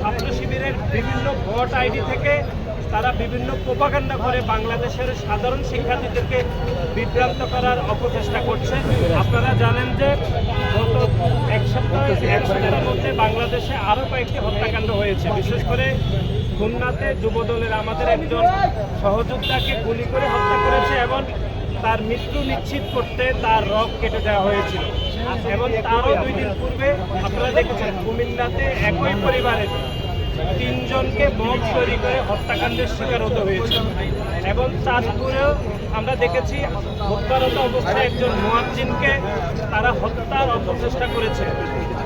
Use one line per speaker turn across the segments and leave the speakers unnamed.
ছাত্র শিবিরের বিভিন্ন ভোট আইডি থেকে তারা বিভিন্ন প্রোপাগান্ডা করে বাংলাদেশের সাধারণ শিক্ষার্থীদেরকে বিভ্রান্ত করার অপচেষ্টা করছে। আপনারা জানেন যে গত এক সপ্তাহের মধ্যে বাংলাদেশে আরও কয়েকটি হত্যাকাণ্ড হয়েছে। বিশেষ করে খুলনাতে যুবদলের আমাদের একজন সহযোদ্ধাকে গুলি করে হত্যা করেছে এবং তার মৃত্যু নিশ্চিত করতে তার রগ কেটে দেওয়া হয়েছিল। এবং তারও 2 দিন পূর্বে আপনারা দেখেছেন কুমিল্লাতে একই পরিবারের 3 জনকে বম তৈরি করে হত্যাকাণ্ডের শিকার হতে হয়েছে। এবং চাঁদপুরেও আমরা দেখেছি হত্যারত অবস্থায় একজন মুয়াজ্জিনকে তারা হত্যার অপচেষ্টা করেছে।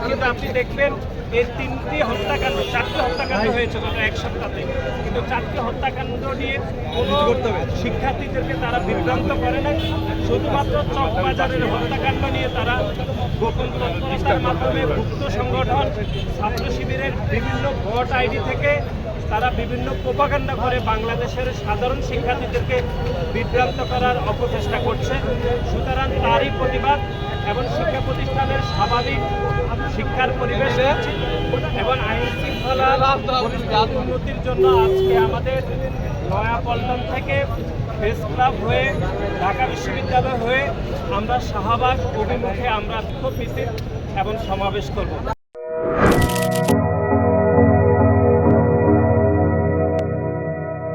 কিন্তু আপনি দেখবেন এই 3টি হত্যাকাণ্ড 4টি হত্যাকাণ্ড হয়েছে গত এক সপ্তাহে, কিন্তু 4টি হত্যাকাণ্ড নিয়ে কোনো শিক্ষার্থীদেরকে তারা বিভ্রান্ত করে না। শুধুমাত্র চকবাজারের হত্যাকাণ্ড নিয়ে তারা গোপন তৎপরতার মাধ্যমে গুপ্ত সংগঠন ছাত্র শিবিরের বিভিন্ন ভোট আইডি থেকে তারা বিভিন্ন প্রোপাগান্ডা করে বাংলাদেশের সাধারণ শিক্ষার্থীদেরকে বিভ্রান্ত করার অপচেষ্টা করছে। সুতরাং তারই প্রতিবাদ এবং শিক্ষা প্রতিষ্ঠানের স্বাভাবিক শিক্ষার পরিবেশ এবং আইন শৃঙ্খলার উন্নতির জন্য আজকে আমাদের নয়াপল্টন থেকে প্রেস ক্লাব হয়ে ঢাকা বিশ্ববিদ্যালয় হয়ে আমরা শাহবাগ অভিমুখে আমরা বিক্ষোভ মিছিল এবং সমাবেশ করব।